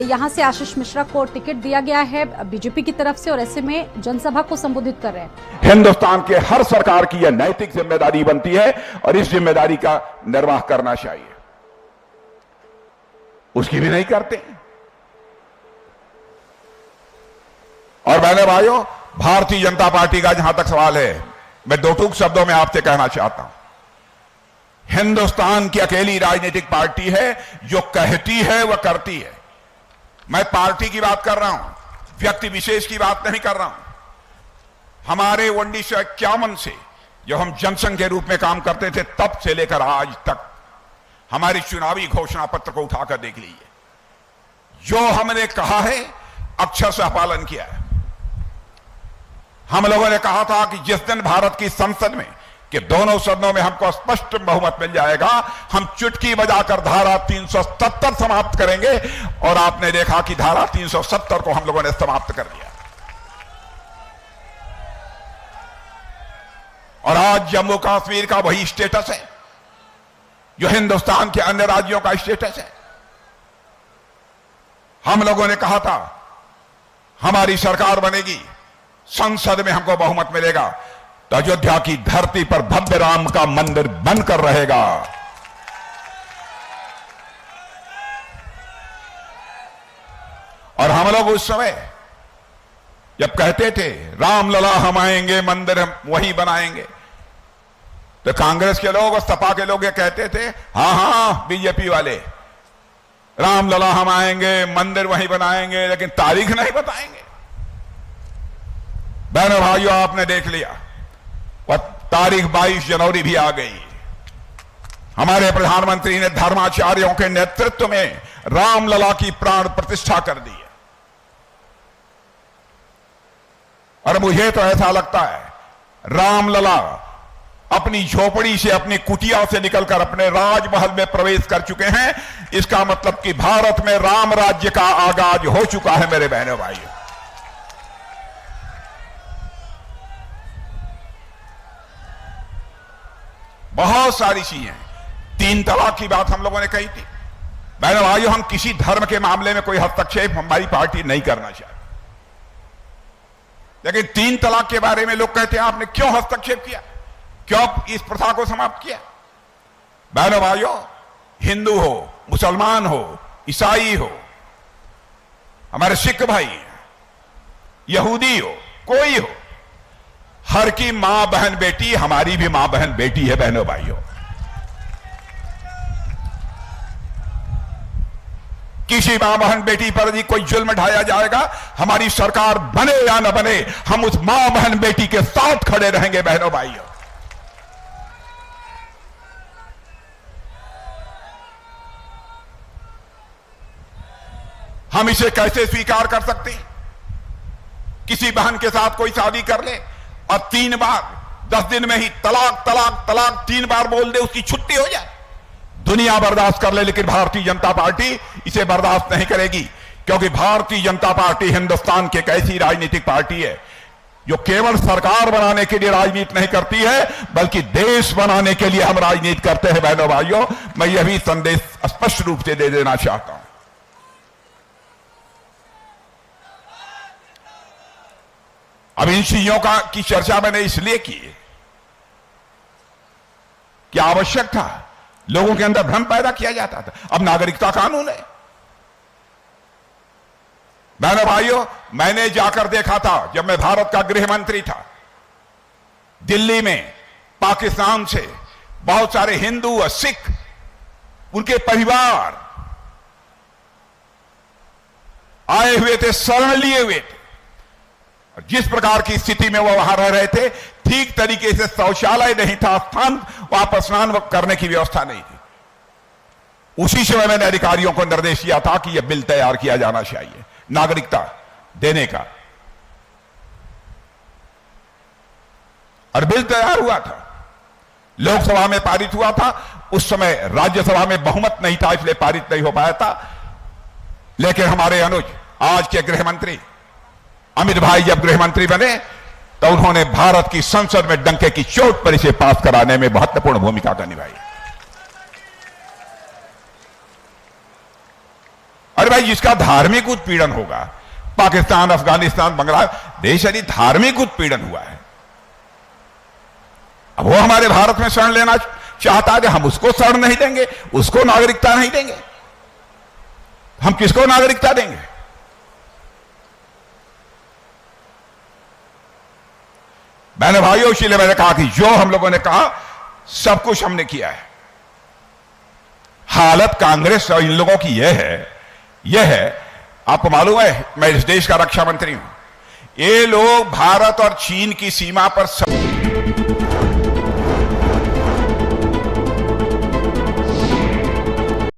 यहाँ से आशीष मिश्रा को टिकट दिया गया है बीजेपी की तरफ से और ऐसे में जनसभा को संबोधित कर रहे हैं। हिंदुस्तान के हर सरकार की यह नैतिक जिम्मेदारी बनती है और इस जिम्मेदारी का निर्वाह करना चाहिए। उसकी भी नहीं करते। और बहनों भाइयों, भारतीय जनता पार्टी का जहां तक सवाल है, मैं दो टूक शब्दों में आपसे कहना चाहता हूं, हिंदुस्तान की अकेली राजनीतिक पार्टी है जो कहती है वह करती है। मैं पार्टी की बात कर रहा हूं, व्यक्ति विशेष की बात नहीं कर रहा हूं। हमारे 1951 से जब हम जनसंघ के रूप में काम करते थे, तब से लेकर आज तक हमारी चुनावी घोषणा पत्र को उठाकर देख लीजिए। जो हमने कहा है अक्षरशः पालन किया है। हम लोगों ने कहा था कि जिस दिन भारत की संसद में कि दोनों सदनों में हमको स्पष्ट बहुमत मिल जाएगा, हम चुटकी बजाकर धारा 370 समाप्त करेंगे। और आपने देखा कि धारा 370 को हम लोगों ने समाप्त कर दिया। और आज जम्मू कश्मीर का वही स्टेटस है जो हिंदुस्तान के अन्य राज्यों का स्टेटस है। हम लोगों ने कहा था हमारी सरकार बनेगी, संसद में हमको बहुमत मिलेगा, तो अयोध्या की धरती पर भव्य राम का मंदिर बनकर रहेगा। और हम लोग उस समय जब कहते थे रामलला हम आएंगे, मंदिर हम वही बनाएंगे, तो कांग्रेस के लोग और सपा के लोग ये कहते थे, हाँ हाँ बीजेपी वाले, रामलला हम आएंगे, मंदिर वही बनाएंगे, लेकिन तारीख नहीं बताएंगे। बहनों भाइयों, आपने देख लिया, और तारीख 22 जनवरी भी आ गई। हमारे प्रधानमंत्री ने धर्माचार्यों के नेतृत्व में रामलला की प्राण प्रतिष्ठा कर दी है। और मुझे तो ऐसा लगता है रामलला अपनी झोपड़ी से, अपनी कुटिया से निकलकर अपने राजमहल में प्रवेश कर चुके हैं। इसका मतलब कि भारत में राम राज्य का आगाज हो चुका है। मेरे बहनों भाइयों, बहुत सारी चीजें, 3 तलाक की बात हम लोगों ने कही थी। बहनों भाइयों, हम किसी धर्म के मामले में कोई हस्तक्षेप हमारी पार्टी नहीं करना चाहती, लेकिन 3 तलाक के बारे में लोग कहते हैं आपने क्यों हस्तक्षेप किया, क्यों इस प्रथा को समाप्त किया। बहनों भाइयों, हिंदू हो, मुसलमान हो, ईसाई हो, हमारे सिख भाई, यहूदी हो, कोई हो, हर की मां बहन बेटी हमारी भी मां बहन बेटी है। बहनों भाइयों, किसी मां बहन बेटी पर यदि कोई जुल्म ढाया जाएगा, हमारी सरकार बने या न बने, हम उस मां बहन बेटी के साथ खड़े रहेंगे। बहनों भाइयों, हम इसे कैसे स्वीकार कर सकते हैं? किसी बहन के साथ कोई शादी कर ले और 3 बार 10 दिन में ही तलाक तलाक तलाक 3 बार बोल दे, उसकी छुट्टी हो जाए। दुनिया बर्दाश्त कर ले, लेकिन भारतीय जनता पार्टी इसे बर्दाश्त नहीं करेगी, क्योंकि भारतीय जनता पार्टी हिंदुस्तान की एक ऐसी राजनीतिक पार्टी है जो केवल सरकार बनाने के लिए राजनीति नहीं करती है, बल्कि देश बनाने के लिए हम राजनीति करते हैं। बहनों भाइयों, मैं यह भी संदेश स्पष्ट रूप से दे देना चाहता हूं। अब इन चीजों की चर्चा मैंने इसलिए की कि आवश्यक था, लोगों के अंदर भ्रम पैदा किया जाता था। अब नागरिकता कानून है। बहनों भाइयों, मैंने जाकर देखा था, जब मैं भारत का गृह मंत्री था, दिल्ली में पाकिस्तान से बहुत सारे हिंदू और सिख, उनके परिवार आए हुए थे, शरण लिए हुए थे। जिस प्रकार की स्थिति में वो वहां रह रहे थे, ठीक तरीके से शौचालय नहीं था, स्थान वहां स्नान करने की व्यवस्था नहीं थी। उसी समय मैंने अधिकारियों को निर्देश दिया था कि यह बिल तैयार किया जाना चाहिए नागरिकता देने का। और बिल तैयार हुआ था, लोकसभा में पारित हुआ था। उस समय राज्यसभा में बहुमत नहीं था, इसलिए पारित नहीं हो पाया था। लेकिन हमारे अनुज, आज के गृह मंत्री अमित भाई जब गृह मंत्री बने, तो उन्होंने भारत की संसद में डंके की चोट पर इसे पास कराने में महत्वपूर्ण भूमिका निभाई। अरे भाई, जिसका धार्मिक उत्पीड़न होगा, पाकिस्तान, अफगानिस्तान, बांग्लादेश यदि धार्मिक उत्पीड़न हुआ है, अब वो हमारे भारत में शरण लेना चाहता है, हम उसको शरण नहीं देंगे, उसको नागरिकता नहीं देंगे, हम किसको नागरिकता देंगे? मैंने भाइयों, इसीलिए मैंने कहा कि जो हम लोगों ने कहा सब कुछ हमने किया है। हालत कांग्रेस और इन लोगों की यह है, आपको मालूम है मैं इस देश का रक्षा मंत्री हूं, ये लोग भारत और चीन की सीमा पर सब